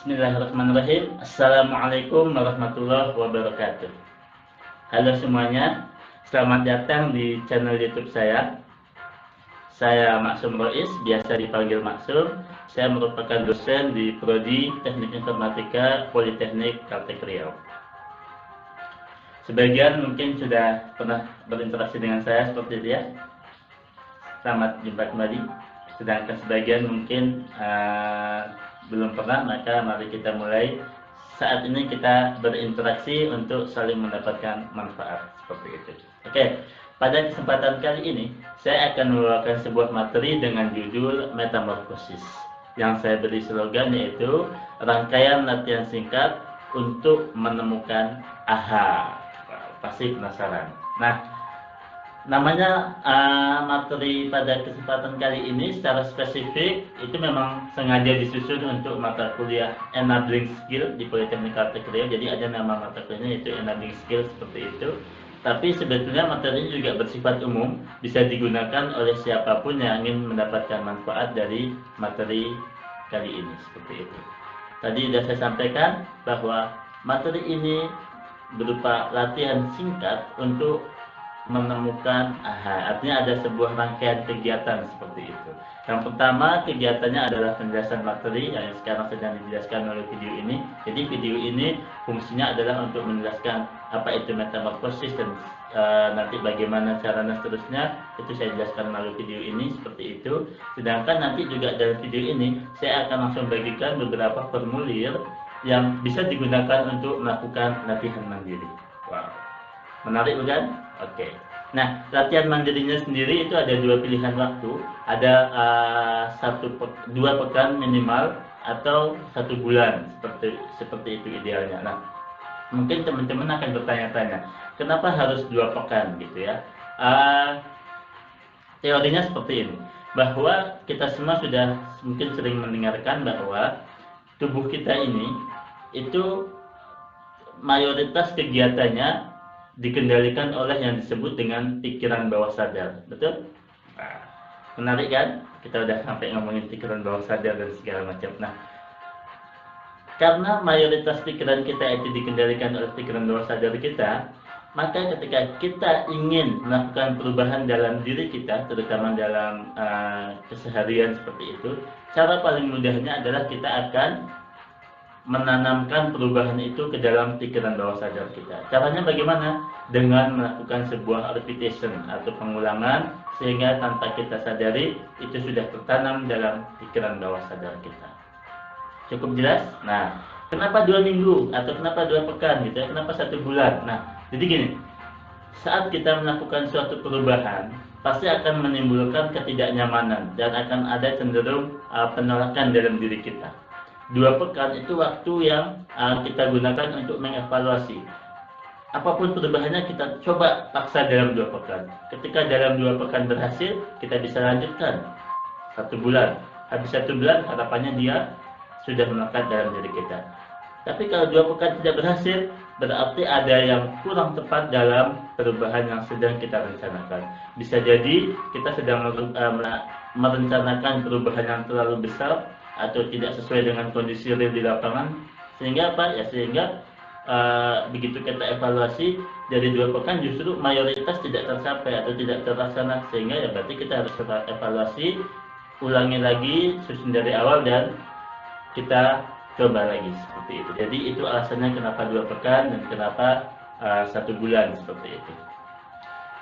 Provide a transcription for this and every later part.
Bismillahirrahmanirrahim. Assalamualaikum warahmatullahi wabarakatuh. Halo semuanya, selamat datang di channel YouTube saya. Saya Maksum Rois, biasa dipanggil Maksum. Saya merupakan dosen di Prodi Teknik Informatika Politeknik Kalteng Riau. Sebagian mungkin sudah pernah berinteraksi dengan saya seperti itu ya. Selamat jumpa kembali. Sedangkan sebagian mungkin belum pernah, maka mari kita mulai. Saat ini kita berinteraksi untuk saling mendapatkan manfaat seperti itu. Oke, pada kesempatan kali ini saya akan membawakan sebuah materi dengan judul metamorfosis, yang saya beri slogan yaitu rangkaian latihan singkat untuk menemukan AHA. Pasti penasaran. Nah, namanya materi pada kesempatan kali ini secara spesifik itu memang sengaja disusun untuk mata kuliah Enabling Skill di Politeknik Kalteng Riau. Jadi ada nama mata kuliahnya yaitu Enabling Skill seperti itu. Tapi sebetulnya materi ini juga bersifat umum, bisa digunakan oleh siapapun yang ingin mendapatkan manfaat dari materi kali ini seperti itu. Tadi sudah saya sampaikan bahwa materi ini berupa latihan singkat untuk menemukan AHA, artinya ada sebuah rangkaian kegiatan seperti itu. Yang pertama kegiatannya adalah penjelasan materi yang sekarang sedang dijelaskan oleh video ini. Jadi video ini fungsinya adalah untuk menjelaskan apa itu metamorfosis dan nanti bagaimana caranya seterusnya itu saya jelaskan melalui video ini seperti itu. Sedangkan nanti juga dalam video ini saya akan langsung bagikan beberapa formulir yang bisa digunakan untuk melakukan latihan mandiri. Wow, menarik bukan? Oke. Nah, latihan mandirinya sendiri itu ada dua pilihan waktu. Ada 2 pekan minimal atau 1 bulan seperti itu idealnya. Nah, mungkin teman-teman akan bertanya-tanya, kenapa harus 2 pekan gitu ya? Teorinya seperti ini, bahwa kita semua sudah mungkin sering mendengarkan bahwa tubuh kita ini itu mayoritas kegiatannya dikendalikan oleh yang disebut dengan pikiran bawah sadar, betul? Nah, menarik kan? Kita udah sampai ngomongin pikiran bawah sadar dan segala macam. Nah, karena mayoritas pikiran kita itu dikendalikan oleh pikiran bawah sadar kita, maka ketika kita ingin melakukan perubahan dalam diri kita, terutama dalam keseharian seperti itu, cara paling mudahnya adalah kita akan menanamkan perubahan itu ke dalam pikiran bawah sadar kita. Caranya bagaimana? Dengan melakukan sebuah repetition atau pengulangan sehingga tanpa kita sadari itu sudah tertanam dalam pikiran bawah sadar kita. Cukup jelas? Nah, kenapa 2 minggu atau kenapa 2 pekan gitu ya? Kenapa 1 bulan? Nah, jadi gini, saat kita melakukan suatu perubahan pasti akan menimbulkan ketidaknyamanan dan akan ada cenderung penolakan dalam diri kita. 2 pekan itu waktu yang kita gunakan untuk mengevaluasi. Apapun perubahannya kita coba paksa dalam 2 pekan. Ketika dalam 2 pekan berhasil, kita bisa lanjutkan 1 bulan. Habis 1 bulan harapannya dia sudah melekat dalam diri kita. Tapi kalau 2 pekan tidak berhasil, berarti ada yang kurang tepat dalam perubahan yang sedang kita rencanakan. Bisa jadi kita sedang merencanakan perubahan yang terlalu besar atau tidak sesuai dengan kondisi real di lapangan, sehingga apa ya, sehingga begitu kita evaluasi dari 2 pekan justru mayoritas tidak tercapai atau tidak terlaksana, sehingga ya berarti kita harus evaluasi, ulangi lagi, susun dari awal dan kita coba lagi seperti itu. Jadi itu alasannya kenapa 2 pekan dan kenapa 1 bulan seperti itu.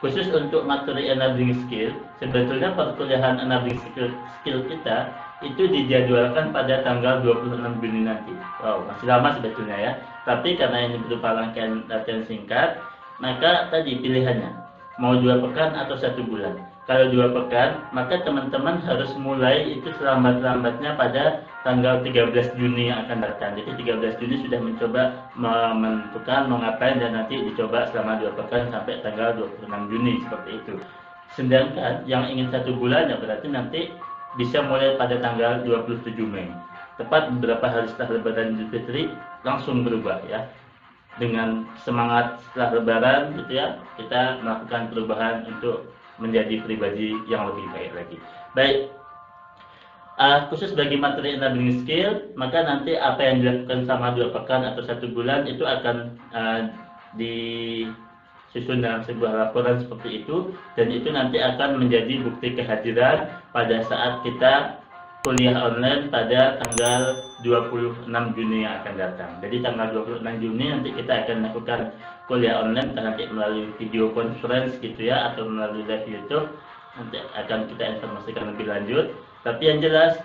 Khusus untuk materi enabling skill, sebetulnya perkuliahan enabling skill kita itu dijadwalkan pada tanggal 26 Juni nanti. Wow, masih lama sebetulnya ya. Tapi karena ini berupa rangkaian latihan singkat, maka tadi pilihannya mau 2 pekan atau 1 bulan. Kalau 2 pekan, maka teman-teman harus mulai itu selambat-lambatnya pada tanggal 13 Juni yang akan datang. Jadi 13 Juni sudah mencoba menentukan mau ngapain dan nanti dicoba selama 2 pekan sampai tanggal 26 Juni seperti itu. Sedangkan yang ingin 1 bulan ya berarti nanti bisa mulai pada tanggal 27 Mei. Tepat beberapa hari setelah Lebaran Idul Fitri langsung berubah ya. Dengan semangat setelah Lebaran gitu ya, kita melakukan perubahan untuk menjadi pribadi yang lebih baik lagi. Baik, khusus bagi materi enabling skill, maka nanti apa yang dilakukan selama 2 pekan atau 1 bulan itu akan disusun dalam sebuah laporan seperti itu, dan itu nanti akan menjadi bukti kehadiran pada saat kita kuliah online pada tanggal 26 Juni yang akan datang. Jadi tanggal 26 Juni nanti kita akan lakukan kuliah online, entah nanti melalui video conference gitu ya, atau melalui live YouTube. Nanti akan kita informasikan lebih lanjut. Tapi yang jelas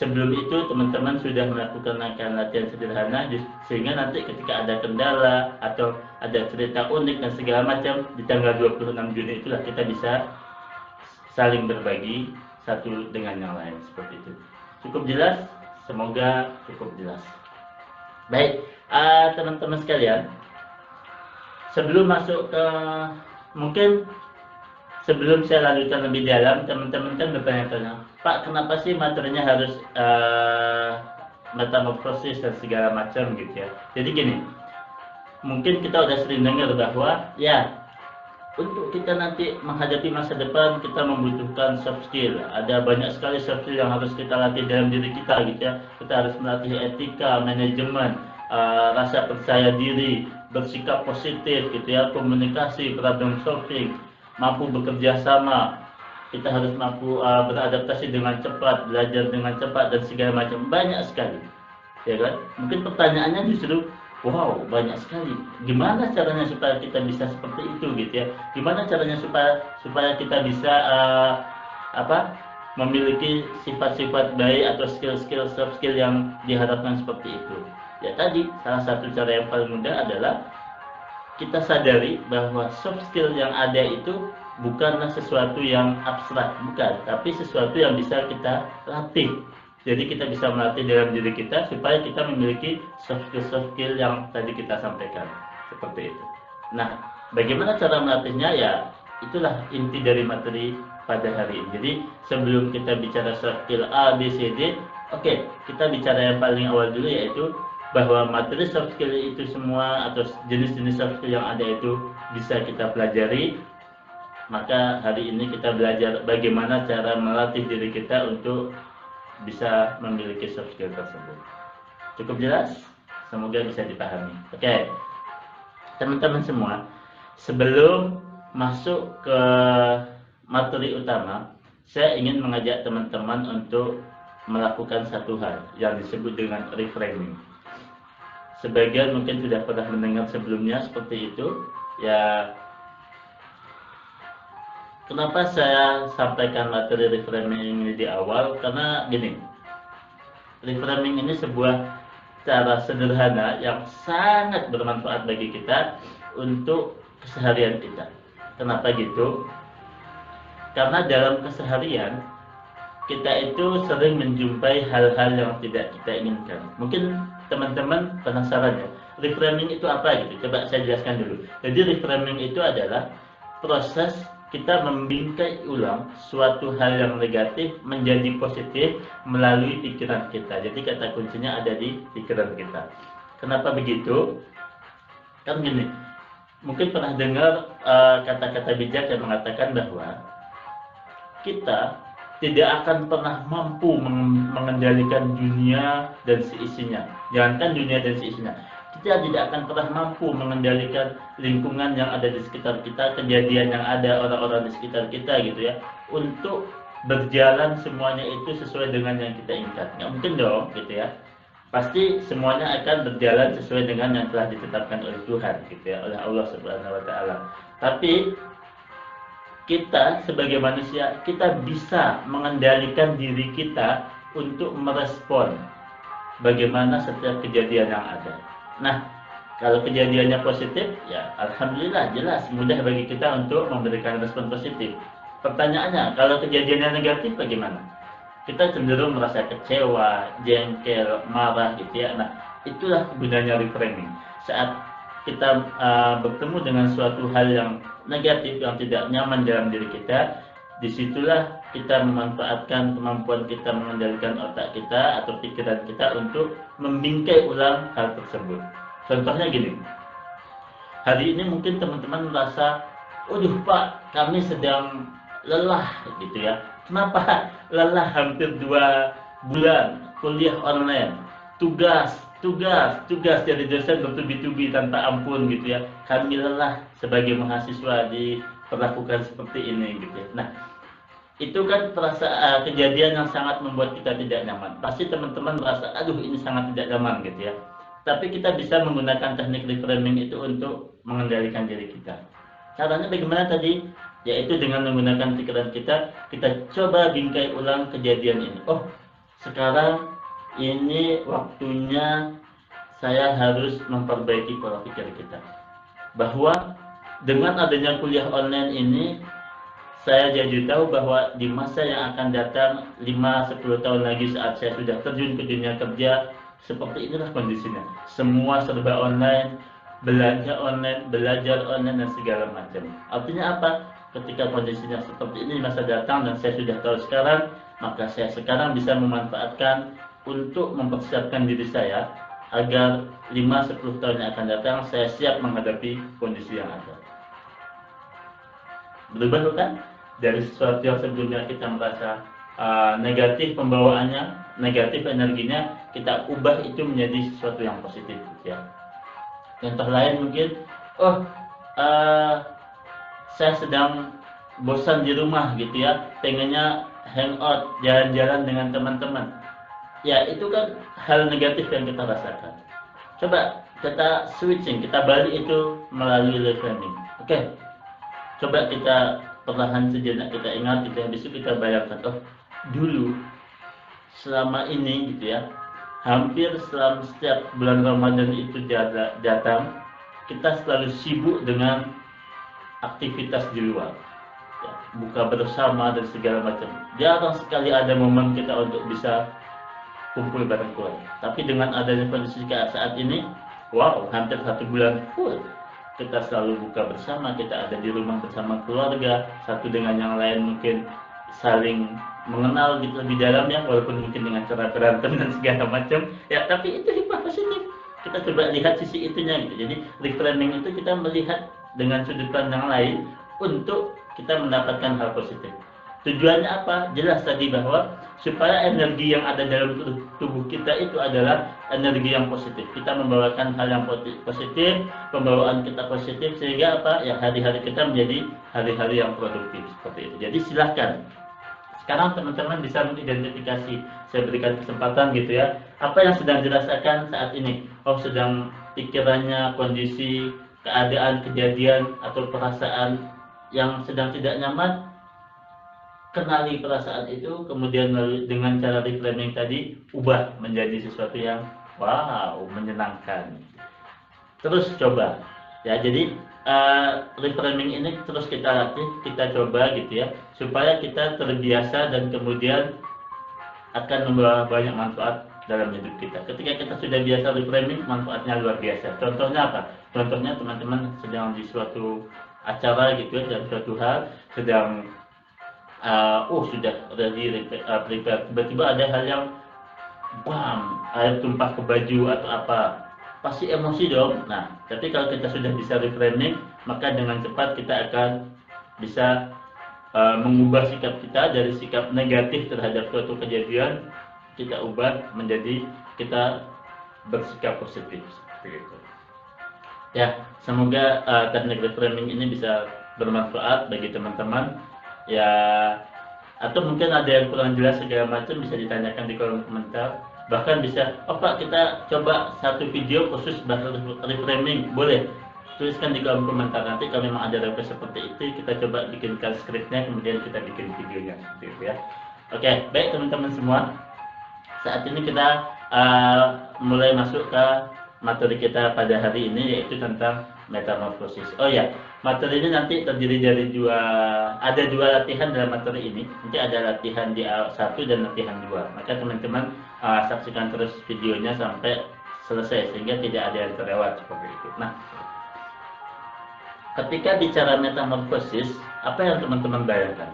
sebelum itu teman-teman sudah melakukan latihan sederhana, sehingga nanti ketika ada kendala atau ada cerita unik dan segala macam di tanggal 26 Juni itulah kita bisa saling berbagi satu dengan yang lain, seperti itu. Cukup jelas? Semoga cukup jelas. Baik, teman-teman sekalian, sebelum masuk ke, mungkin sebelum saya lanjutkan lebih dalam, teman-teman kan bertanya-tanya, Pak, kenapa sih materinya harus metamorfosis dan segala macam gitu ya. Jadi gini, mungkin kita udah sering dengar bahwa ya, untuk kita nanti menghadapi masa depan kita membutuhkan soft skill. Ada banyak sekali soft skill yang harus kita latih dalam diri kita gitu ya. Kita harus melatih etika, manajemen, rasa percaya diri, bersikap positif gitu ya, komunikasi, problem solving, mampu bekerja sama. Kita harus mampu beradaptasi dengan cepat, belajar dengan cepat dan segala macam, banyak sekali. Ya kan? Mungkin pertanyaannya justru, wow, banyak sekali. Gimana caranya supaya kita bisa seperti itu gitu ya? Gimana caranya supaya kita bisa memiliki sifat-sifat baik atau skill-skill soft skill yang diharapkan seperti itu? Ya tadi, salah satu cara yang paling mudah adalah kita sadari bahwa soft skill yang ada itu bukanlah sesuatu yang abstrak, bukan, tapi sesuatu yang bisa kita latih. Jadi kita bisa melatih dalam diri kita supaya kita memiliki soft skill yang tadi kita sampaikan, seperti itu. Nah, bagaimana cara melatihnya? Ya, itulah inti dari materi pada hari ini. Jadi sebelum kita bicara soft skill A, B, C, D, oke, kita bicara yang paling awal dulu, yaitu bahwa materi soft skill itu semua atau jenis-jenis soft skill yang ada itu bisa kita pelajari. Maka hari ini kita belajar bagaimana cara melatih diri kita untuk bisa memiliki soft skill tersebut. Cukup jelas? Semoga bisa dipahami. Oke, teman-teman semua, sebelum masuk ke materi utama, saya ingin mengajak teman-teman untuk melakukan satu hal yang disebut dengan reframing. Sebagian mungkin sudah pernah mendengar sebelumnya seperti itu. Ya, kenapa saya sampaikan materi reframing ini di awal? Karena gini, reframing ini sebuah cara sederhana yang sangat bermanfaat bagi kita untuk keseharian kita. Kenapa gitu? Karena dalam keseharian kita itu sering menjumpai hal-hal yang tidak kita inginkan. Mungkin teman-teman penasaran ya, reframing itu apa gitu? Coba saya jelaskan dulu. Jadi reframing itu adalah proses kita membingkai ulang suatu hal yang negatif menjadi positif melalui pikiran kita. Jadi kata kuncinya ada di pikiran kita. Kenapa begitu? Kan gini, mungkin pernah dengar kata-kata bijak yang mengatakan bahwa kita tidak akan pernah mampu mengendalikan dunia dan seisinya. Jangankan dunia dan seisinya, kita tidak akan pernah mampu mengendalikan lingkungan yang ada di sekitar kita, kejadian yang ada, orang-orang di sekitar kita gitu ya, untuk berjalan semuanya itu sesuai dengan yang kita inginkan. Nggak mungkin dong gitu ya. Pasti semuanya akan berjalan sesuai dengan yang telah ditetapkan oleh Tuhan gitu ya, oleh Allah Subhanahu wa taala. Tapi kita sebagai manusia, kita bisa mengendalikan diri kita untuk merespon bagaimana setiap kejadian yang ada. Nah, kalau kejadiannya positif, ya alhamdulillah, jelas mudah bagi kita untuk memberikan respon positif. Pertanyaannya, kalau kejadiannya negatif bagaimana? Kita cenderung merasa kecewa, jengkel, marah gitu ya. Nah, itulah gunanya reframing. Saat kita bertemu dengan suatu hal yang negatif, yang tidak nyaman dalam diri kita, disitulah kita memanfaatkan kemampuan kita mengendalikan otak kita atau pikiran kita untuk membingkai ulang hal tersebut. Contohnya gini, hari ini mungkin teman-teman merasa, waduh Pak, kami sedang lelah gitu ya, Kenapa lelah hampir 2 bulan kuliah online, tugas dari dosen bertubi-tubi tanpa ampun gitu ya. Kami lelah sebagai mahasiswa diperlakukan seperti ini gitu ya. Nah, itu kan kejadian yang sangat membuat kita tidak nyaman. Pasti teman-teman merasa, aduh ini sangat tidak nyaman gitu ya. Tapi kita bisa menggunakan teknik reframing itu untuk mengendalikan diri kita. Caranya bagaimana tadi? Yaitu dengan menggunakan pikiran kita coba bingkai ulang kejadian ini. Oh, sekarang ini waktunya saya harus memperbaiki pola pikir kita. Bahwa dengan adanya kuliah online ini, saya jadi tahu bahwa di masa yang akan datang 5-10 tahun lagi saat saya sudah terjun ke dunia kerja, seperti inilah kondisinya. Semua serba online, belanja online, belajar online dan segala macam. Artinya apa? Ketika kondisinya seperti ini masa datang dan saya sudah tahu sekarang, maka saya sekarang bisa memanfaatkan untuk mempersiapkan diri saya agar 5-10 tahun yang akan datang saya siap menghadapi kondisi yang ada. Berubah bukan? Dari sesuatu yang sebelumnya kita merasa negatif pembawaannya, negatif energinya, kita ubah itu menjadi sesuatu yang positif ya. Contoh lain mungkin, oh saya sedang bosan di rumah gitu ya, pengennya hangout, jalan-jalan dengan teman-teman. Ya itu kan hal negatif yang kita rasakan. Coba kita switching, kita balik itu melalui reframing. Oke, coba kita perlahan sejenak kita ingat gitu ya, besok kita bayangkan, oh dulu selama ini gitu ya, hampir setiap bulan Ramadan itu datang, kita selalu sibuk dengan aktivitas di luar ya, buka bersama dan segala macam. Jarang sekali ada momen kita untuk bisa kumpul bareng keluarga. Tapi dengan adanya kondisi saat ini, wow, hampir 1 bulan full kita selalu buka bersama, kita ada di rumah bersama keluarga, satu dengan yang lain mungkin saling mengenal gitu lebih dalam ya, walaupun mungkin dengan cara berantem dan segala macam ya, tapi itu hikmah positif. Kita coba lihat sisi itunya gitu. Jadi reframing itu kita melihat dengan sudut pandang lain untuk kita mendapatkan hal positif. Tujuannya apa? Jelas tadi bahwa supaya energi yang ada dalam tubuh kita itu adalah energi yang positif. Kita membawakan hal yang positif, pembawaan kita positif sehingga apa? Ya hari-hari kita menjadi hari-hari yang produktif seperti itu. Jadi silahkan. Sekarang teman-teman bisa mengidentifikasi, saya berikan kesempatan gitu ya. Apa yang sedang dirasakan saat ini? Oh, sedang pikirannya, kondisi, keadaan, kejadian atau perasaan yang sedang tidak nyaman, kenali perasaan itu, kemudian dengan cara reframing tadi, ubah menjadi sesuatu yang wow, menyenangkan. Terus coba, ya jadi reframing ini terus kita latih, kita coba gitu ya, supaya kita terbiasa dan kemudian akan membawa banyak manfaat dalam hidup kita. Ketika kita sudah biasa reframing, manfaatnya luar biasa. Contohnya apa? Contohnya teman-teman sedang di suatu acara gitu ya, dalam suatu hal, sedang sudah ready prepare, tiba-tiba ada hal yang bam, air tumpah ke baju atau apa, pasti emosi dong. Nah, tapi kalau kita sudah bisa reframing, maka dengan cepat kita akan bisa mengubah sikap kita dari sikap negatif terhadap suatu kejadian, kita ubah menjadi kita bersikap positif seperti itu. Ya, semoga teknik reframing ini bisa bermanfaat bagi teman-teman. Ya, atau mungkin ada yang kurang jelas segala macam bisa ditanyakan di kolom komentar. Bahkan bisa, oh Pak kita coba satu video khusus bahas reframing, boleh tuliskan di kolom komentar. Nanti kalau memang ada request seperti itu, kita coba bikinkan skripnya, kemudian kita bikin videonya seperti itu ya. Oke, baik teman-teman semua, saat ini kita mulai masuk ke materi kita pada hari ini, yaitu tentang metamorfosis. Oh ya, materi ini nanti terdiri dari ada dua latihan dalam materi ini. Nanti ada latihan di 1 dan latihan 2. Maka teman-teman saksikan terus videonya sampai selesai sehingga tidak ada yang terlewat seperti itu. Nah, ketika bicara metamorfosis, apa yang teman-teman bayangkan?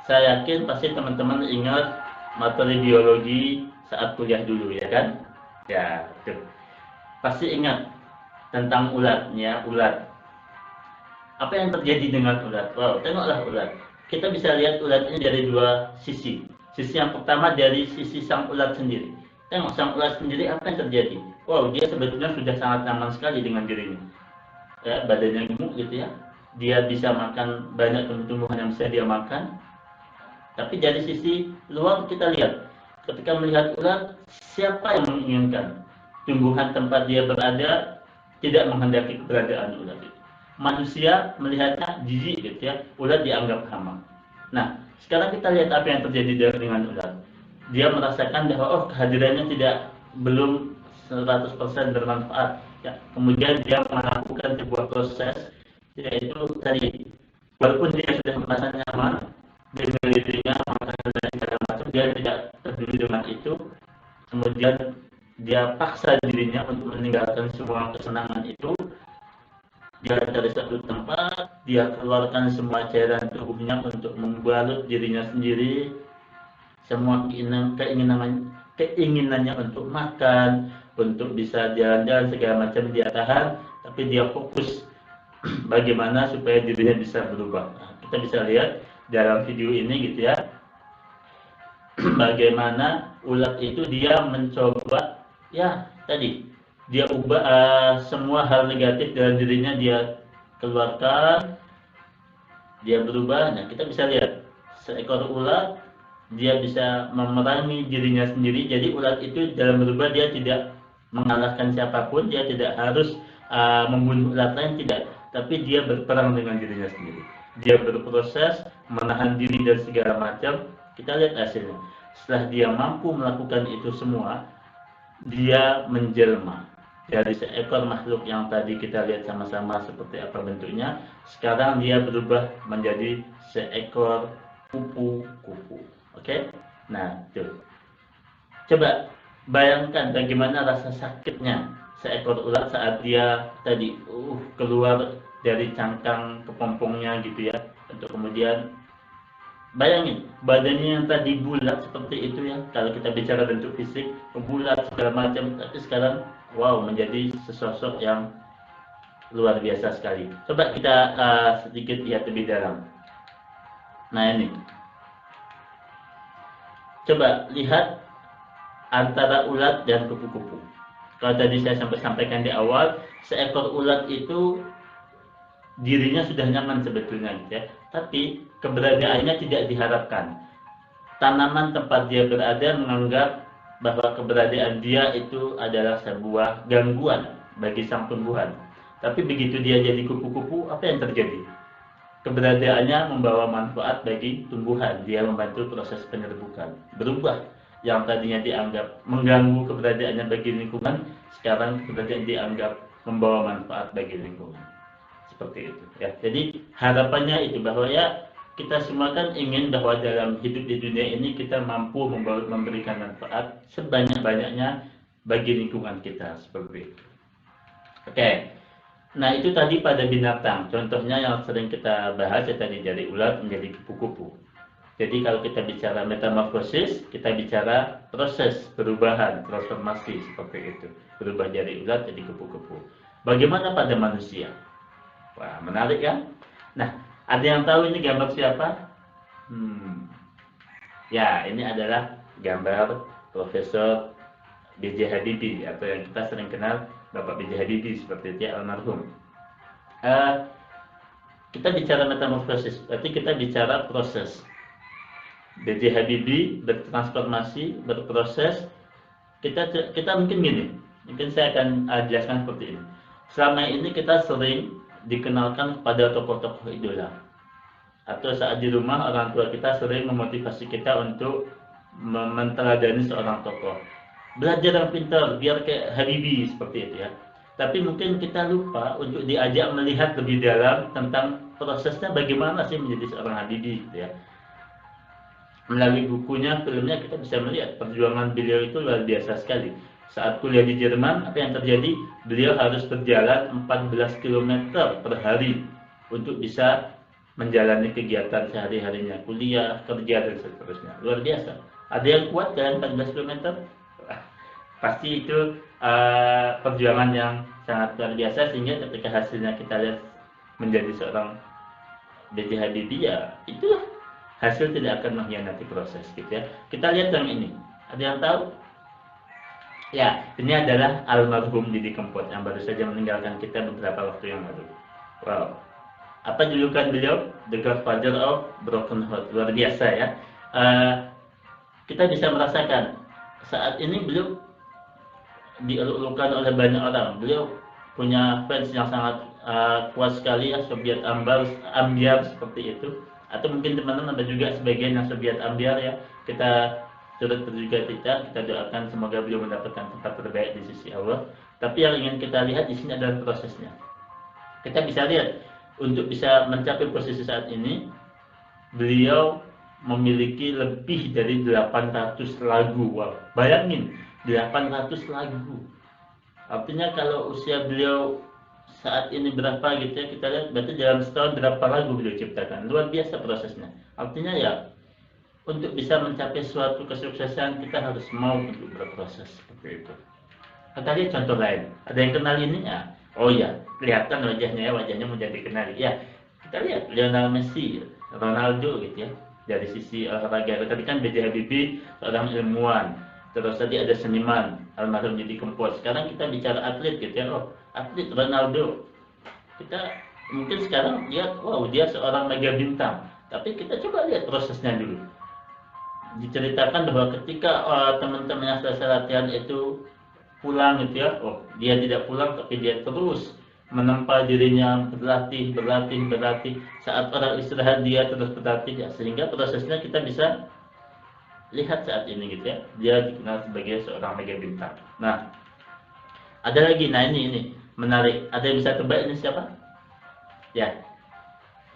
Saya yakin pasti teman-teman ingat materi biologi saat kuliah dulu ya kan? Ya, betul. Pasti ingat tentang ulat ya, ulat. Apa yang terjadi dengan ulat? Wow, tengoklah ulat. kita bisa lihat ulat ini dari dua sisi. Sisi yang pertama dari sisi sang ulat sendiri. Tengok sang ulat sendiri apa yang terjadi. Wow, dia sebetulnya sudah sangat nyaman sekali dengan dirinya. Ya, badannya gemuk gitu ya. Dia bisa makan banyak tumbuh-tumbuhan yang bisa dia makan. Tapi dari sisi luar kita lihat, ketika melihat ulat, siapa yang menginginkan tumbuhan tempat dia berada tidak menghendaki keberadaan ulat itu. Manusia melihatnya jijik gitu ya, ulat dianggap hama. Nah, sekarang kita lihat apa yang terjadi dengan ulat. Dia merasakan bahwa kehadirannya belum 100% bermanfaat. Ya, kemudian dia melakukan sebuah proses, yaitu tadi, walaupun dia sudah merasa nyaman dengan dirinya, makanan dan segala macam, dia tidak peduli dengan itu. Kemudian dia paksa dirinya untuk meninggalkan semua kesenangan itu. Dia dari satu tempat, dia keluarkan semua cairan tubuhnya untuk membalut dirinya sendiri. Semua keinginannya untuk makan, untuk bisa jalan-jalan segala macam dia tahan, tapi dia fokus bagaimana supaya dirinya bisa berubah. Nah, kita bisa lihat dalam video ini gitu ya, bagaimana ulat itu dia mencoba, ya tadi dia ubah semua hal negatif dalam dirinya, dia keluarkan, dia berubah. Nah, kita bisa lihat seekor ulat dia bisa memerangi dirinya sendiri. Jadi ulat itu dalam berubah dia tidak mengalahkan siapapun, dia tidak harus membunuh ulat lain, tidak, tapi dia berperang dengan dirinya sendiri. Dia berproses menahan diri dan segala macam. Kita lihat hasilnya. Setelah dia mampu melakukan itu semua, dia menjelma dari seekor makhluk yang tadi kita lihat sama-sama seperti apa bentuknya. Sekarang dia berubah menjadi seekor kupu-kupu. Oke? Nah, tuh. Coba bayangkan bagaimana rasa sakitnya seekor ulat saat dia tadi keluar dari cangkang kepompongnya gitu ya. Untuk kemudian bayangin, badannya yang tadi bulat seperti itu ya, kalau kita bicara bentuk fisik, bulat segala macam, tapi sekarang wow, menjadi sesosok yang luar biasa sekali. Coba kita sedikit lihat lebih dalam. Nah ini, coba lihat antara ulat dan kupu-kupu. Kalau tadi saya sampaikan di awal, seekor ulat itu dirinya sudah nyaman sebetulnya gitu ya, tapi keberadaannya tidak diharapkan. Tanaman tempat dia berada menganggap bahwa keberadaan dia itu adalah sebuah gangguan bagi sang tumbuhan. Tapi begitu dia jadi kupu-kupu, apa yang terjadi? Keberadaannya membawa manfaat bagi tumbuhan. Dia membantu proses penyerbukan. Berubah. Yang tadinya dianggap mengganggu keberadaannya bagi lingkungan, sekarang keberadaan dianggap membawa manfaat bagi lingkungan. Seperti itu ya. Jadi harapannya itu bahwa ya kita semua kan ingin bahwa dalam hidup di dunia ini kita mampu memberikan manfaat sebanyak-banyaknya bagi lingkungan kita, seperti itu. Oke. Nah, itu tadi pada binatang. Contohnya yang sering kita bahas ya tadi, dari ulat menjadi kupu-kupu. Jadi kalau kita bicara metamorfosis, kita bicara proses perubahan, transformasi seperti itu. Berubah dari ulat jadi kupu-kupu. Bagaimana pada manusia? Wah, menarik kan? Nah, ada yang tahu ini gambar siapa? Ya, ini adalah gambar Profesor B.J. Habibie, atau yang kita sering kenal Bapak B.J. Habibie seperti itu ya, almarhum. Kita bicara metamorfosis, berarti kita bicara proses. B.J. Habibie bertransformasi, berproses. Kita mungkin gini, mungkin saya akan jelaskan seperti ini. Selama ini kita sering dikenalkan pada tokoh-tokoh idola, atau saat di rumah orang tua kita sering memotivasi kita untuk menteladani seorang tokoh. Belajar yang pintar biar kayak Habibie seperti itu ya. Tapi mungkin kita lupa untuk diajak melihat lebih dalam tentang prosesnya bagaimana sih menjadi seorang Habibie gitu ya. Melalui bukunya, filmnya, kita bisa melihat perjuangan beliau itu luar biasa sekali. Saat kuliah di Jerman, apa yang terjadi? Beliau harus berjalan 14 km per hari untuk bisa menjalani kegiatan sehari-harinya, kuliah, kerja, dan seterusnya. Luar biasa. Ada yang kuat dalam 14 km? Pasti itu perjuangan yang sangat luar biasa, sehingga ketika hasilnya kita lihat menjadi seorang B.J. Habibie, ya itulah hasil tidak akan mengkhianati proses gitu ya. Kita lihat yang ini, ada yang tahu? Ya, ini adalah almarhum Didi Kempot yang baru saja meninggalkan kita beberapa waktu yang lalu. Wow, apa julukan beliau? The Godfather of Broken Heart. Luar biasa ya. Kita bisa merasakan saat ini beliau dielulukan oleh banyak orang. Beliau punya fans yang sangat kuat sekali ya, Soviet ambiar seperti itu. Atau mungkin teman-teman ada juga sebagian yang Soviet ambiar ya. Kita turut berduka cita, kita doakan semoga beliau mendapatkan tempat terbaik di sisi Allah. Tapi yang ingin kita lihat di sini adalah prosesnya. Kita bisa lihat untuk bisa mencapai posisi saat ini, beliau memiliki lebih dari 800 lagu. Wow, bayangin 800 lagu. Artinya kalau usia beliau saat ini berapa gitu ya, kita lihat berarti dalam setahun berapa lagu beliau ciptakan. Luar biasa prosesnya. Artinya ya, untuk bisa mencapai suatu kesuksesan kita harus mau untuk berproses seperti itu. Kita lihat contoh lain. Ada yang kenal ini ya? Oh ya, kelihatan wajahnya ya, wajahnya menjadi kenal. Ya, kita lihat Lionel Messi, Ronaldo gitu ya. Dari sisi olahraga, tadi kan B.J. Habibie seorang ilmuwan. Terus tadi ada seniman, almarhum Didi Kempot. Sekarang kita bicara atlet gitu ya. Oh, atlet Ronaldo. Kita mungkin sekarang lihat, wow, dia seorang mega bintang. Tapi kita coba lihat prosesnya dulu. Diceritakan bahwa ketika teman-teman yang selesai latihan itu pulang gitu ya, oh dia tidak pulang tapi dia terus menempa dirinya berlatih saat orang istirahat dia terus berlatih ya, sehingga prosesnya kita bisa lihat saat ini gitu ya, dia dikenal sebagai seorang mega bintang. Nah, ada lagi, nah ini menarik, ada yang bisa tebak ini siapa ya?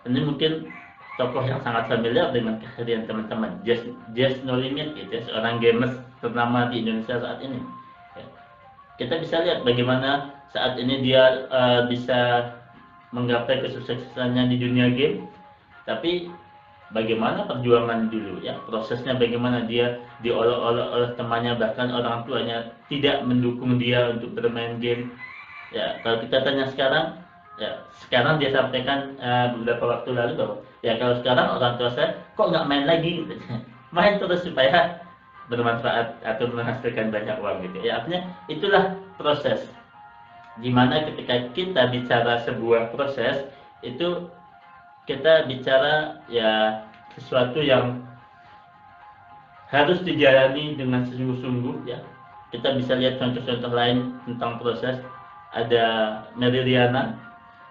Ini mungkin tokoh yang sangat familiar dengan kehadiran teman-teman, Jazz No Limit gitu ya, seorang gamers ternama di Indonesia saat ini ya. Kita bisa lihat bagaimana saat ini dia bisa menggapai kesuksesannya di dunia game, tapi bagaimana perjuangan dulu ya, prosesnya bagaimana dia diolok-olok oleh temannya, bahkan orang tuanya tidak mendukung dia untuk bermain game ya. Kalau kita tanya sekarang ya, sekarang dia sampaikan beberapa waktu lalu bahwa ya kalau sekarang orang tua saya kok nggak main lagi gitu. Main terus supaya bermanfaat atau menghasilkan banyak uang gitu ya. Artinya itulah proses dimana ketika kita bicara sebuah proses itu kita bicara ya sesuatu yang harus dijalani dengan sungguh-sungguh ya. Kita bisa lihat contoh-contoh lain tentang proses. Ada Meridiana,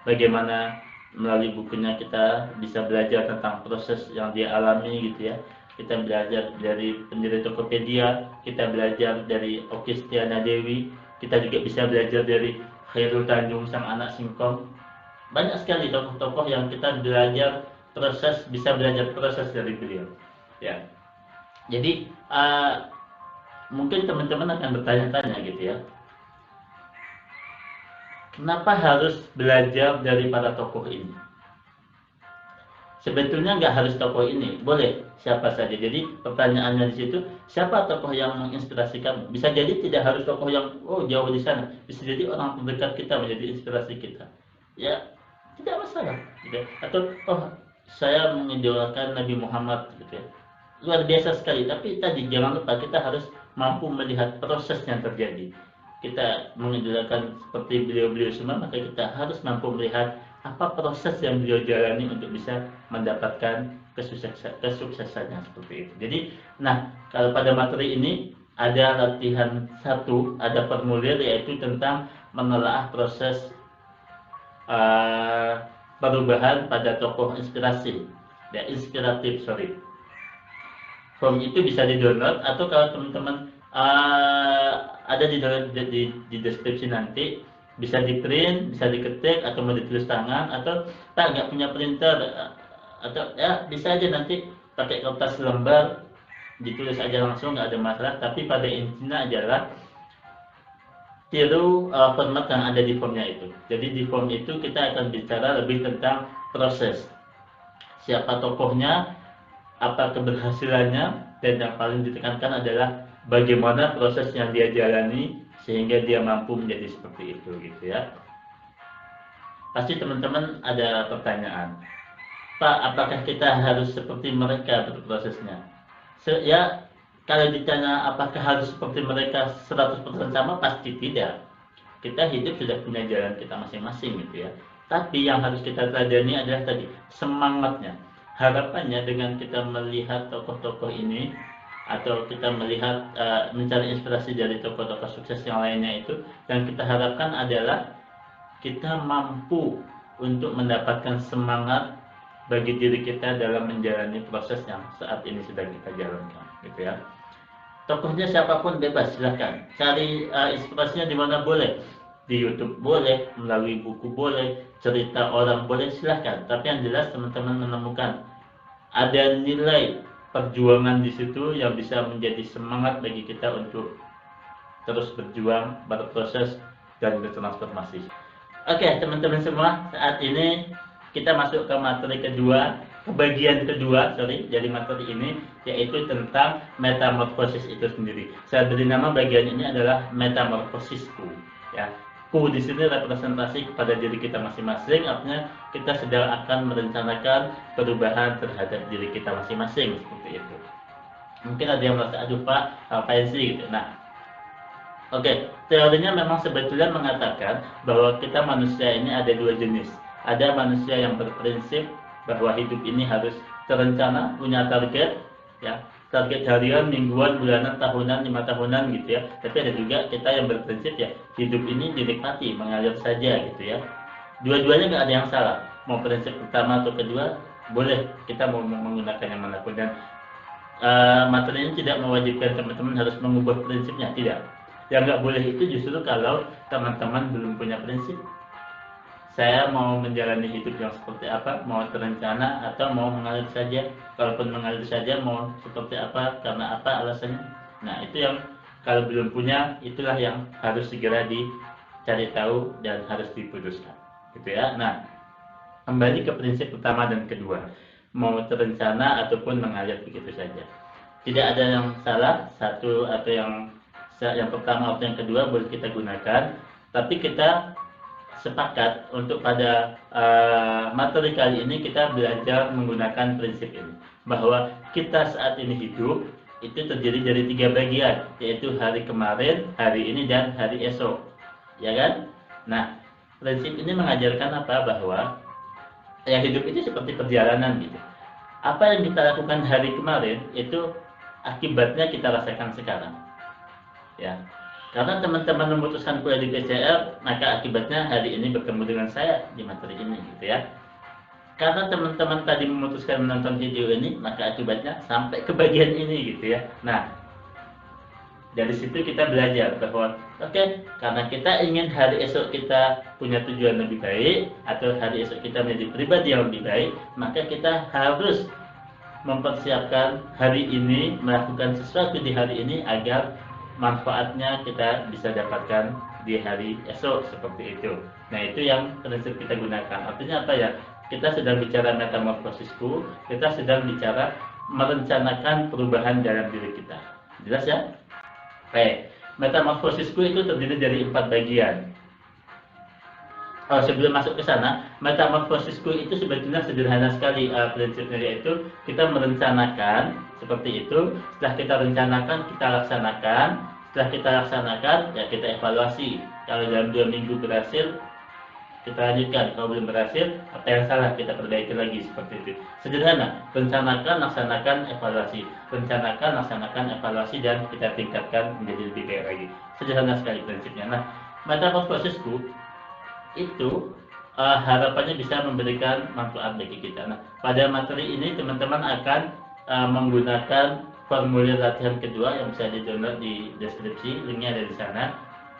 bagaimana melalui bukunya kita bisa belajar tentang proses yang dia alami gitu ya. Kita belajar dari pendiri Tokopedia, kita belajar dari Okky Setiana Dewi, kita juga bisa belajar dari Khairul Tanjung sang anak singkong. Banyak sekali tokoh-tokoh yang kita belajar proses, bisa belajar proses dari beliau ya. Jadi mungkin teman-teman akan bertanya-tanya gitu ya, kenapa harus belajar dari para tokoh ini? Sebetulnya nggak harus tokoh ini, boleh siapa saja. Jadi pertanyaannya di situ, siapa tokoh yang menginspirasi kamu? Bisa jadi tidak harus tokoh yang jauh di sana, bisa jadi orang terdekat kita menjadi inspirasi kita. Ya, tidak masalah. Gitu. Atau saya mengidolakan Nabi Muhammad, gitu ya. Luar biasa sekali. Tapi tadi jangan lupa kita harus mampu melihat proses yang terjadi. Kita mengidolakan seperti beliau-beliau semua, maka kita harus mampu melihat apa proses yang beliau jalani untuk bisa mendapatkan kesuksesannya seperti itu. Jadi, nah kalau pada materi ini ada latihan 1, ada formulir yaitu tentang menelaah proses perubahan pada tokoh inspiratif. Form itu bisa di-download atau kalau teman-teman ada di deskripsi nanti, bisa di-print, bisa diketik atau mau ditulis tangan, atau tak nggak punya printer atau ya bisa aja nanti pakai kertas lembar ditulis aja langsung, nggak ada masalah. Tapi pada intinya adalah tiru format yang ada di formnya itu. Jadi di form itu kita akan bicara lebih tentang proses, siapa tokohnya, apa keberhasilannya, dan yang paling ditekankan adalah bagaimana proses yang dia jalani sehingga dia mampu menjadi seperti itu gitu ya. Pasti teman-teman ada pertanyaan. Pak, apakah kita harus seperti mereka berprosesnya? Ya, kalau ditanya apakah harus seperti mereka 100% sama, pasti tidak. Kita hidup sudah punya jalan kita masing-masing gitu ya. Tapi yang harus kita teladani adalah tadi semangatnya. Harapannya dengan kita melihat tokoh-tokoh ini atau kita melihat mencari inspirasi dari tokoh-tokoh sukses yang lainnya itu, yang kita harapkan adalah kita mampu untuk mendapatkan semangat bagi diri kita dalam menjalani proses yang saat ini sedang kita jalankan, gitu ya. Tokohnya siapapun bebas, silahkan cari inspirasinya di mana boleh, di YouTube boleh, melalui buku boleh, cerita orang boleh, silahkan. Tapi yang jelas teman-teman menemukan ada nilai perjuangan di situ yang bisa menjadi semangat bagi kita untuk terus berjuang, berproses, dan bertransformasi. Oke, teman-teman semua, saat ini kita masuk ke materi kedua, ke bagian kedua, dari materi ini, yaitu tentang metamorfosis itu sendiri. Saya beri nama bagian ini adalah metamorfosisku. Ya, ku di sini representasi kepada diri kita masing-masing, artinya kita sedang akan merencanakan perubahan terhadap diri kita masing-masing, seperti itu. Mungkin ada yang merasa, aduh Pak, ngapain sih gitu. Nah, oke, teorinya memang sebetulnya mengatakan bahwa kita manusia ini ada dua jenis. Ada manusia yang berprinsip bahwa hidup ini harus terencana, punya target, ya, target harian, mingguan, bulanan, tahunan, 5 tahunan gitu ya. Tapi ada juga kita yang berprinsip ya, hidup ini dinikmati, mengalir saja gitu ya. Dua-duanya nggak ada yang salah. Mau prinsip pertama atau kedua, boleh kita mau menggunakan yang manapun. Dan materi ini tidak mewajibkan teman-teman harus mengubah prinsipnya, tidak. Yang nggak boleh itu justru kalau teman-teman belum punya prinsip. Saya mau menjalani hidup yang seperti apa, mau terencana atau mau mengalir saja. Kalaupun mengalir saja, mau seperti apa, karena apa alasannya. Nah, itu yang kalau belum punya, itulah yang harus segera dicari tahu dan harus diputuskan. Gitu ya. Nah, kembali ke prinsip pertama dan kedua. Mau terencana ataupun mengalir begitu saja. Tidak ada yang salah, satu atau yang pertama atau yang kedua boleh kita gunakan, tapi kita sepakat untuk pada materi kali ini kita belajar menggunakan prinsip ini, bahwa kita saat ini hidup itu terdiri dari 3 bagian, yaitu hari kemarin, hari ini, dan hari esok, ya kan? Nah, prinsip ini mengajarkan apa? Bahwa ya hidup itu seperti perjalanan gitu. Apa yang kita lakukan hari kemarin itu akibatnya kita rasakan sekarang. Ya, karena teman-teman memutuskan kuliah di PCR, maka akibatnya hari ini bertemu dengan saya di materi ini, gitu ya. Karena teman-teman tadi memutuskan menonton video ini, maka akibatnya sampai ke bagian ini, gitu ya. Nah, dari situ kita belajar bahwa oke, karena kita ingin hari esok kita punya tujuan lebih baik atau hari esok kita menjadi pribadi yang lebih baik, maka kita harus mempersiapkan hari ini, melakukan sesuatu di hari ini agar manfaatnya kita bisa dapatkan di hari esok, seperti itu. Nah, itu yang prinsip kita gunakan. Artinya apa ya? Kita sedang bicara metamorfosisku, kita sedang bicara merencanakan perubahan dalam diri kita. Jelas ya? Oke, metamorfosisku itu terdiri dari 4 bagian. Oh, sebelum masuk ke sana, metamorfosisku itu sebetulnya sederhana sekali prinsipnya, yaitu kita merencanakan seperti itu. Setelah kita rencanakan, kita laksanakan. Setelah kita laksanakan, ya kita evaluasi. Kalau dalam 2 minggu berhasil, kita lanjutkan. Kalau belum berhasil, apa yang salah kita perbaiki lagi, seperti itu. Sederhana, rencanakan, laksanakan, evaluasi. Rencanakan, laksanakan, evaluasi, dan kita tingkatkan menjadi lebih baik lagi. Sederhana sekali prinsipnya. Nah, metamorfosisku itu harapannya bisa memberikan manfaat bagi kita. Nah, pada materi ini teman-teman akan menggunakan formulir latihan kedua yang bisa di-download di deskripsi, linknya ada di sana.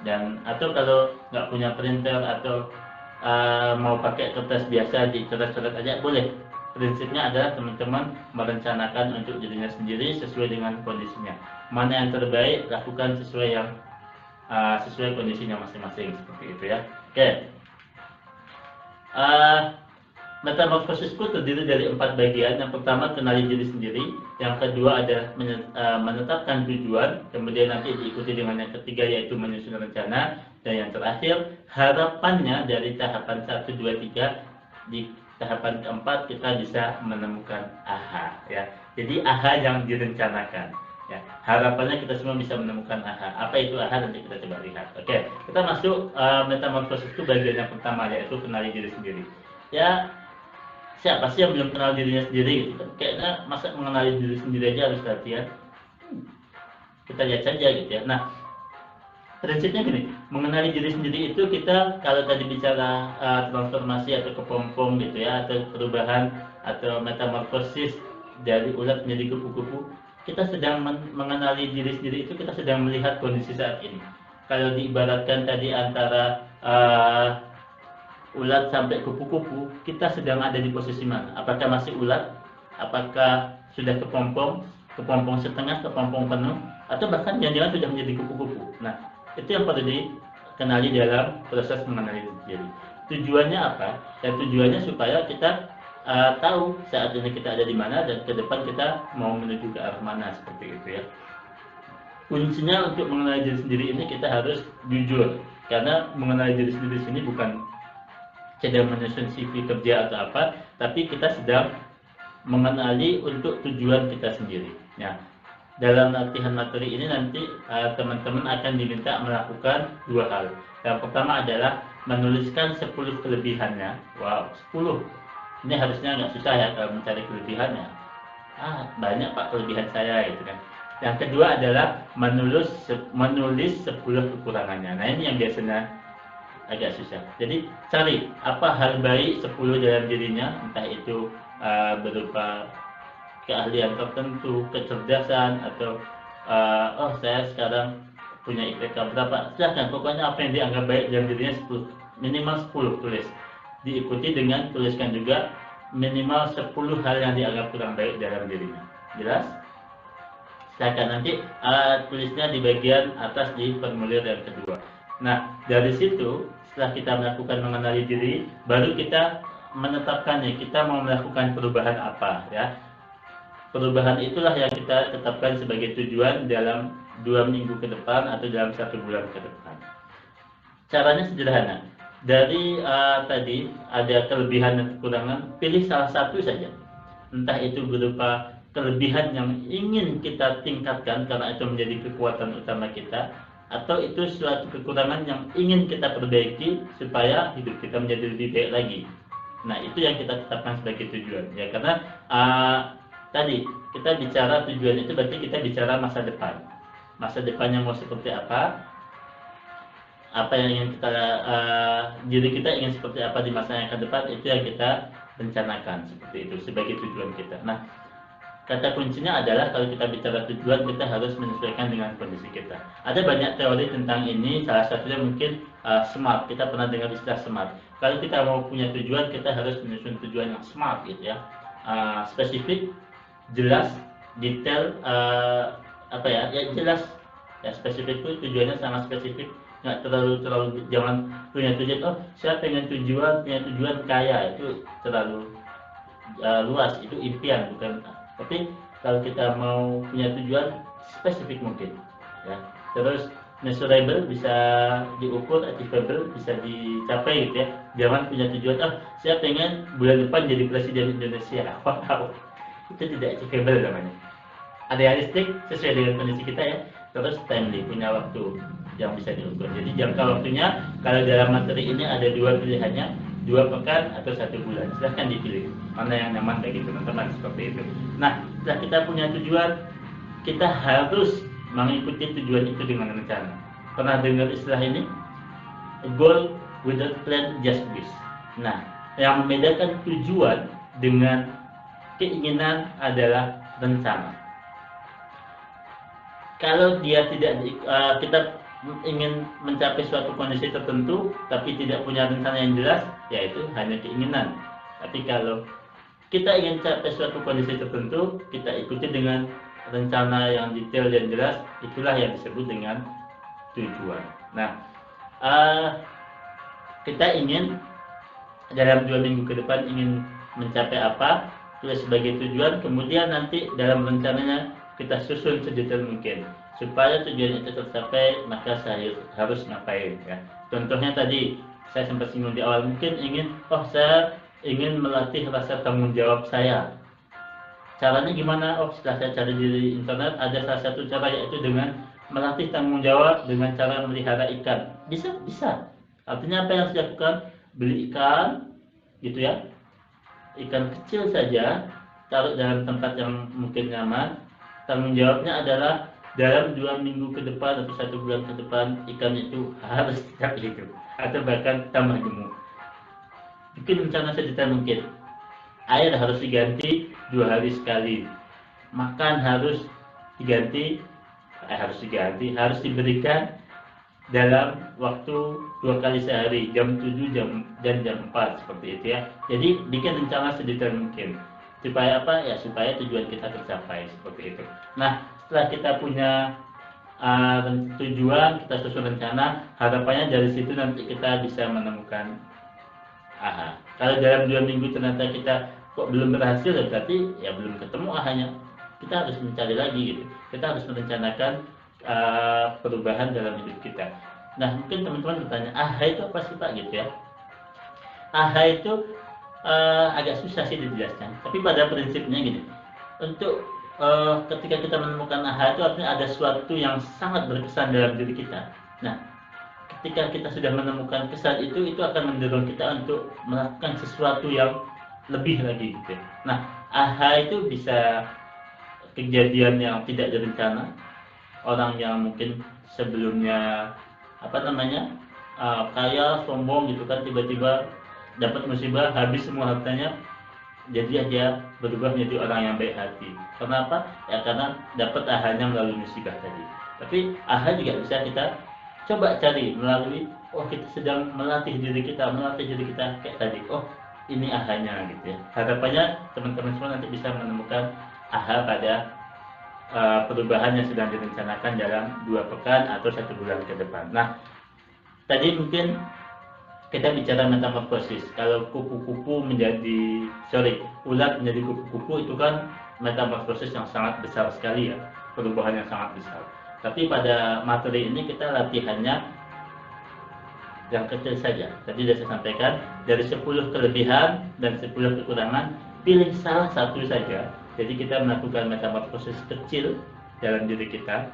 Dan atau kalau nggak punya printer atau mau pakai kertas biasa dicoret-coret aja boleh. Prinsipnya adalah teman-teman merencanakan untuk dirinya sendiri sesuai dengan kondisinya. Mana yang terbaik, lakukan sesuai kondisinya masing-masing, seperti itu ya. Oke. Metamorfosisku terdiri dari 4 bagian. Yang pertama, kenali diri sendiri. Yang kedua adalah menetapkan tujuan. Kemudian nanti diikuti dengan yang ketiga, yaitu menyusun rencana. Dan yang terakhir, harapannya dari tahapan 1, 2, 3 tahapan keempat kita bisa menemukan AHA ya. Jadi AHA yang direncanakan ya. Harapannya kita semua bisa menemukan AHA. Apa itu AHA nanti kita coba lihat. Oke, kita masuk metamorfosis itu bagian yang pertama, yaitu kenali diri sendiri. Ya, siapa sih yang belum kenal dirinya sendiri gitu kan? Kayaknya masa mengenali diri sendiri aja harus latihan. Kita lihat saja gitu ya. Nah, prinsipnya gini, mengenali diri sendiri itu kita kalau tadi bicara transformasi atau kepompong gitu ya, atau perubahan atau metamorfosis dari ulat menjadi kupu-kupu, kita sedang mengenali diri sendiri itu kita sedang melihat kondisi saat ini. Kalau diibaratkan tadi antara ulat sampai kupu-kupu, kita sedang ada di posisi mana? Apakah masih ulat? Apakah sudah kepompong setengah, kepompong penuh, atau bahkan jangan-jangan sudah menjadi kupu-kupu? Nah, itu yang perlu dikenali dalam proses mengenali diri. Tujuannya apa? Ya tujuannya supaya kita tahu saat ini kita ada di mana dan ke depan kita mau menuju ke arah mana, seperti itu ya. Kuncinya untuk mengenali diri sendiri ini kita harus jujur, karena mengenali diri sendiri sini bukan sedang menyusun CV kerja atau apa, tapi kita sedang mengenali untuk tujuan kita sendiri. Ya, dalam latihan materi ini nanti teman-teman akan diminta melakukan dua hal. Yang pertama adalah menuliskan 10 kelebihannya. Wow, 10. Ini harusnya nggak susah ya kalau mencari kelebihannya. Banyak Pak kelebihan saya gitu kan. Yang kedua adalah menulis 10 kekurangannya. Nah, ini yang biasanya agak susah. Jadi cari apa hal baik 10 dalam dirinya, entah itu berupa keahlian tertentu, kecerdasan, atau oh saya sekarang punya IPK berapa, silahkan, pokoknya apa yang dianggap baik dalam dirinya 10, minimal 10 tulis. Diikuti dengan tuliskan juga minimal 10 hal yang dianggap kurang baik dalam dirinya. Jelas? Silahkan nanti tulisnya di bagian atas di formulir yang kedua. Nah, dari situ setelah kita melakukan mengenali diri, baru kita menetapkannya, kita mau melakukan perubahan apa ya. Perubahan itulah yang kita tetapkan sebagai tujuan dalam 2 minggu ke depan atau dalam 1 bulan ke depan. Caranya sederhana. Dari tadi ada kelebihan dan kekurangan, pilih salah satu saja. Entah itu berupa kelebihan yang ingin kita tingkatkan karena itu menjadi kekuatan utama kita, atau itu suatu kekurangan yang ingin kita perbaiki supaya hidup kita menjadi lebih baik lagi. Nah, itu yang kita tetapkan sebagai tujuan ya, karena tadi kita bicara tujuan itu berarti kita bicara masa depan. Masa depannya mau seperti apa yang ingin kita diri kita ingin seperti apa di masa yang akan depan, itu yang kita rencanakan seperti itu sebagai tujuan kita. Nah, kata kuncinya adalah kalau kita bicara tujuan, kita harus menyesuaikan dengan kondisi kita. Ada banyak teori tentang ini, salah satunya mungkin SMART. Kita pernah dengar istilah SMART. Kalau kita mau punya tujuan, kita harus menyusun tujuan yang SMART gitu ya. Spesifik, jelas, detail, jelas. Ya, spesifik itu tujuannya sangat spesifik, nggak terlalu jangan punya tujuan, saya punya tujuan kaya, itu terlalu luas, itu impian bukan. Tapi kalau kita mau punya tujuan, spesifik mungkin ya. Terus measurable, bisa diukur, achievable, bisa dicapai gitu ya. Jangan punya tujuan, saya pengen bulan depan jadi presiden Indonesia. Wow, itu tidak achievable namanya. Realistik, sesuai dengan kondisi kita ya. Terus timely, punya waktu yang bisa diukur. Jadi jangka waktunya, kalau dalam materi ini ada 2 pilihannya, 2 pekan atau 1 bulan. Silahkan dipilih mana yang nyaman bagi teman-teman, seperti itu. Nah, setelah kita punya tujuan, kita harus mengikuti tujuan itu dengan rencana. Pernah dengar istilah ini? A goal without plan, just wish. Nah, yang membedakan tujuan dengan keinginan adalah rencana. Kalau dia tidak kita ingin mencapai suatu kondisi tertentu tapi tidak punya rencana yang jelas, yaitu hanya keinginan. Tapi kalau kita ingin capai suatu kondisi tertentu, kita ikuti dengan rencana yang detail dan jelas, itulah yang disebut dengan tujuan. Nah, kita ingin dalam 2 minggu ke depan ingin mencapai apa, tulis sebagai tujuan, kemudian nanti dalam rencananya kita susun sedetail mungkin. Supaya tujuan itu tercapai, maka saya harus ngapain ya. Contohnya tadi saya sempat singgung di awal, mungkin ingin saya ingin melatih rasa tanggung jawab saya. Caranya gimana? Oh, setelah saya cari di internet, ada salah satu cara, yaitu dengan melatih tanggung jawab dengan cara melihara ikan. Bisa, bisa. Artinya apa yang harus dilakukan? Beli ikan, gitu ya. Ikan kecil saja, taruh dalam tempat yang mungkin nyaman. Tanggung jawabnya adalah dalam 2 minggu ke depan atau 1 bulan ke depan, ikan itu harus tetap hidup atau bahkan tambah gemuk. Bikin rencana sedetail mungkin. Air harus diganti 2 hari sekali. Makan harus diganti, harus diberikan dalam waktu 2 kali sehari, jam 7 dan jam 4 seperti itu ya. Jadi bikin rencana sedetail mungkin. Supaya apa? Ya supaya tujuan kita tercapai seperti itu. Nah, setelah kita punya tujuan, kita susun rencana, harapannya dari situ nanti kita bisa menemukan aha. Kalau dalam 2 minggu ternyata kita kok belum berhasil, ya berarti ya belum ketemu ahanya. Kita harus mencari lagi gitu. Kita harus merencanakan perubahan dalam hidup kita. Nah, mungkin teman-teman bertanya, aha itu apa sih Pak gitu ya? Aha itu agak susah sih dijelaskan. Tapi pada prinsipnya gini, untuk ketika kita menemukan aha itu artinya ada sesuatu yang sangat berkesan dalam diri kita. Nah, ketika kita sudah menemukan kesan itu akan mendorong kita untuk melakukan sesuatu yang lebih lagi gitu. Nah, aha itu bisa kejadian yang tidak direncana, orang yang mungkin sebelumnya apa namanya kaya, sombong gitu kan, tiba-tiba dapat musibah, habis semua hartanya, jadi dia berubah menjadi orang yang baik hati. Kenapa? Ya karena dapat ahanya melalui musibah tadi. Tapi aha juga bisa kita coba cari melalui, oh kita sedang melatih diri kita kayak tadi. Oh, ini ahanya gitu ya. Harapannya teman-teman semua nanti bisa menemukan aha pada perubahan yang sedang direncanakan dalam 2 pekan atau 1 bulan ke depan. Nah, tadi mungkin kita bicara metamorfosis. Kalau ulat menjadi kupu-kupu itu kan metamorfosis yang sangat besar sekali ya, perubahan yang sangat besar. Tapi pada materi ini kita latihannya yang kecil saja. Tadi sudah saya sampaikan, dari 10 kelebihan dan 10 kekurangan, pilih salah satu saja. Jadi kita melakukan metamorfosis kecil dalam diri kita.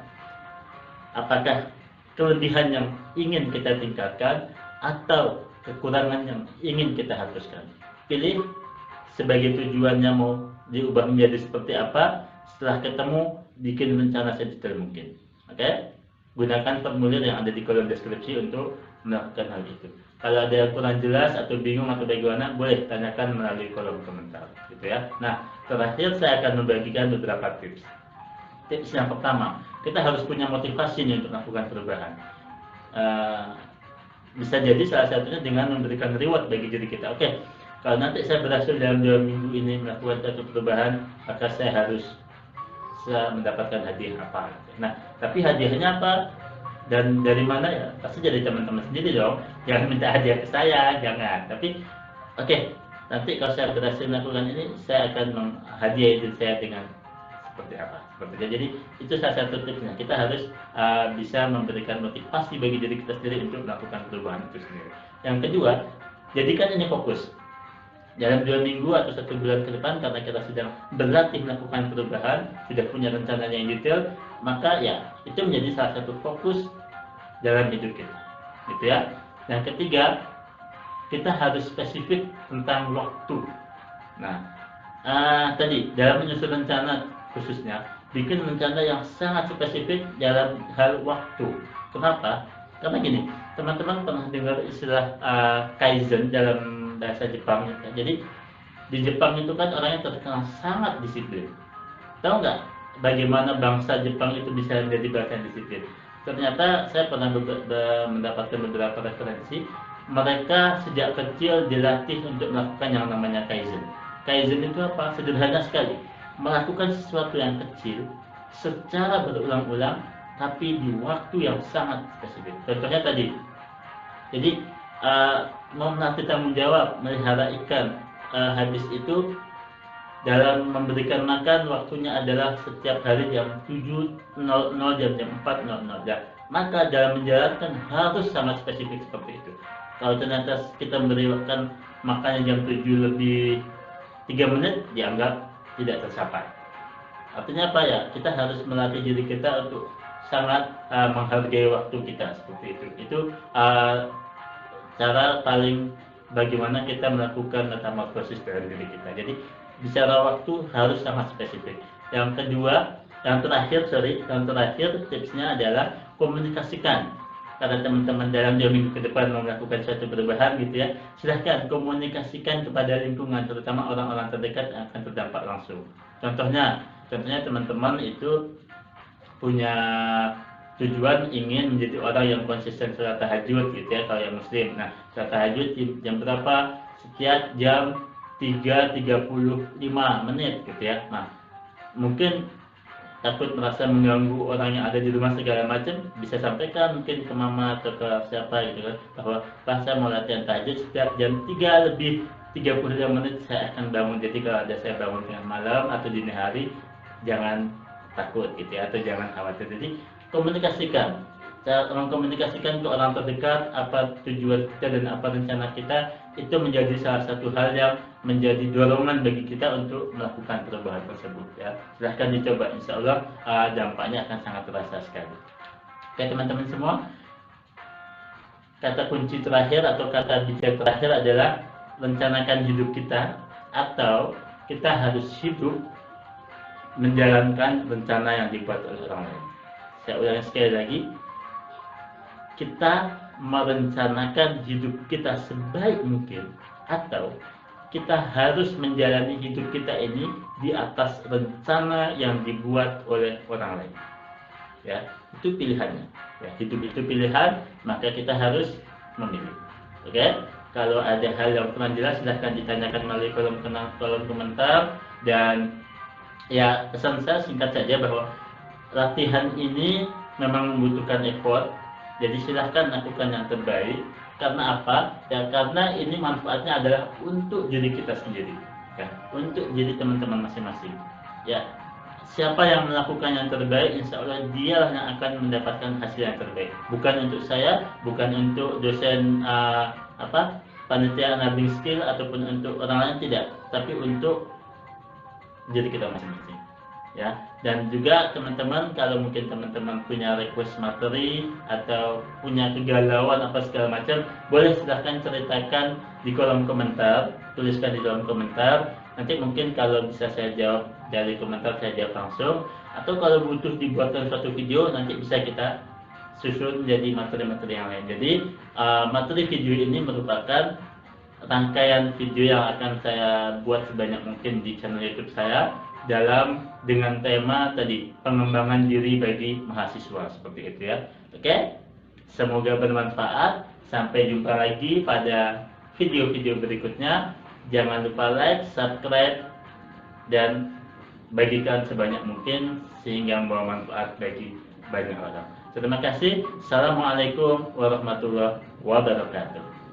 Apakah kelebihan yang ingin kita tingkatkan atau kekurangan yang ingin kita hapuskan. Pilih sebagai tujuannya mau diubah menjadi seperti apa. Setelah ketemu, bikin rencana sedetail mungkin. Oke? Gunakan formulir yang ada di kolom deskripsi untuk melakukan hal itu. Kalau ada yang kurang jelas atau bingung atau bagaimana, boleh tanyakan melalui kolom komentar, gitu ya. Nah, terakhir saya akan membagikan beberapa tips. Tips yang pertama, kita harus punya motivasi nih untuk melakukan perubahan. Bisa jadi salah satunya dengan memberikan reward bagi diri kita. Oke, kalau nanti saya berhasil dalam 2 minggu ini melakukan satu perubahan, maka saya harus mendapatkan hadiah apa. Nah, tapi hadiahnya apa dan dari mana ya? Pasti dari teman-teman sendiri dong. Jangan minta hadiah ke saya, jangan. Tapi oke, nanti kalau saya berhasil melakukan ini, saya akan menghadiahi diri saya dengan seperti apa. Jadi itu salah satu tipsnya. Kita harus bisa memberikan motivasi bagi diri kita sendiri untuk melakukan perubahan itu sendiri. Yang kedua, jadikan ini fokus. Dalam 2 minggu atau 1 bulan ke depan, karena kita sedang berlatih melakukan perubahan, sudah punya rencana yang detail, maka ya itu menjadi salah satu fokus dalam hidup kita, gitu ya. Yang ketiga, kita harus spesifik tentang waktu. Nah, tadi dalam menyusun rencana khususnya, bikin rencana yang sangat spesifik dalam hal waktu. Kenapa? Karena gini, teman-teman pernah dengar istilah kaizen dalam bahasa Jepang. Jadi di Jepang itu kan orangnya terkenal sangat disiplin. Tahu nggak bagaimana bangsa Jepang itu bisa menjadi bangsa yang disiplin? Ternyata saya pernah mendapatkan beberapa referensi. Mereka sejak kecil dilatih untuk melakukan yang namanya kaizen. Kaizen itu apa? Sederhana sekali. Melakukan sesuatu yang kecil secara berulang-ulang, tapi di waktu yang sangat spesifik. Contohnya tadi. Jadi mau melatih tanggung jawab, melihara ikan, habis itu dalam memberikan makan waktunya adalah setiap hari jam 7.00 jam 4.00. Ya, Maka dalam menjalankan harus sangat spesifik seperti itu. Kalau ternyata kita memberikan makannya jam 7 lebih 3 menit, dianggap tidak tercapai. Artinya apa ya? Kita harus melatih diri kita untuk sangat menghargai waktu kita seperti itu. Itu cara paling bagaimana kita melakukan metamorfosis dalam diri kita. Jadi bicara waktu harus sangat spesifik. Yang kedua, yang terakhir tipsnya adalah komunikasikan. Karena teman-teman dalam 2 minggu ke depan mau melakukan suatu perubahan gitu ya, silahkan komunikasikan kepada lingkungan, terutama orang-orang terdekat yang akan terdampak langsung. Contohnya teman-teman itu punya tujuan ingin menjadi orang yang konsisten sholat tahajud gitu ya, kalau yang muslim. Nah, sholat tahajud jam berapa? Setiap jam 3:35 gitu ya. Nah, mungkin takut merasa mengganggu orang yang ada di rumah segala macam, bisa sampaikan mungkin ke mama atau ke siapa gitu kan, bahwa Pak, saya mau latihan tahajud setiap jam 3:35 saya akan bangun. Jadi kalau ada saya bangun tengah malam atau dini hari, jangan takut gitu ya, atau jangan khawatir. Jadi komunikasikan, cara mengkomunikasikan ke orang terdekat apa tujuan kita dan apa rencana kita, itu menjadi salah satu hal yang menjadi dorongan bagi kita untuk melakukan perubahan tersebut ya. Silahkan dicoba, insya Allah dampaknya akan sangat terasa sekali. Oke teman-teman semua, kata kunci terakhir atau kata bijak terakhir adalah rencanakan hidup kita, atau kita harus hidup menjalankan rencana yang dibuat oleh orang lain. Saya ulangi sekali lagi, kita merencanakan hidup kita sebaik mungkin, atau kita harus menjalani hidup kita ini di atas rencana yang dibuat oleh orang lain. Ya, itu pilihannya. Ya, hidup itu pilihan, maka kita harus memilih. Oke? Kalau ada hal yang kurang jelas, silahkan ditanyakan melalui kolom komentar. Dan ya, pesan saya singkat saja bahwa latihan ini memang membutuhkan effort. Jadi silahkan lakukan yang terbaik. Karena apa? Ya karena ini manfaatnya adalah untuk diri kita sendiri, ya, untuk diri teman-teman masing-masing. Ya, siapa yang melakukan yang terbaik, insya Allah dialah yang akan mendapatkan hasil yang terbaik. Bukan untuk saya, bukan untuk dosen panitia enabling skill ataupun untuk orang lain, tidak, tapi untuk diri kita masing-masing. Ya, dan juga teman-teman, kalau mungkin teman-teman punya request materi atau punya kegalauan apa segala macam, boleh silahkan ceritakan di kolom komentar, tuliskan di kolom komentar. Nanti mungkin kalau bisa saya jawab dari komentar, saya jawab langsung, atau kalau butuh dibuatkan suatu video, nanti bisa kita susun jadi materi-materi yang lain. Jadi materi video ini merupakan rangkaian video yang akan saya buat sebanyak mungkin di channel YouTube saya dengan tema tadi, pengembangan diri bagi mahasiswa, seperti itu ya. Oke, semoga bermanfaat. Sampai jumpa lagi pada video-video berikutnya. Jangan lupa like, subscribe, dan bagikan sebanyak mungkin sehingga membawa manfaat bagi banyak orang. Terima kasih. Assalamualaikum warahmatullahi wabarakatuh.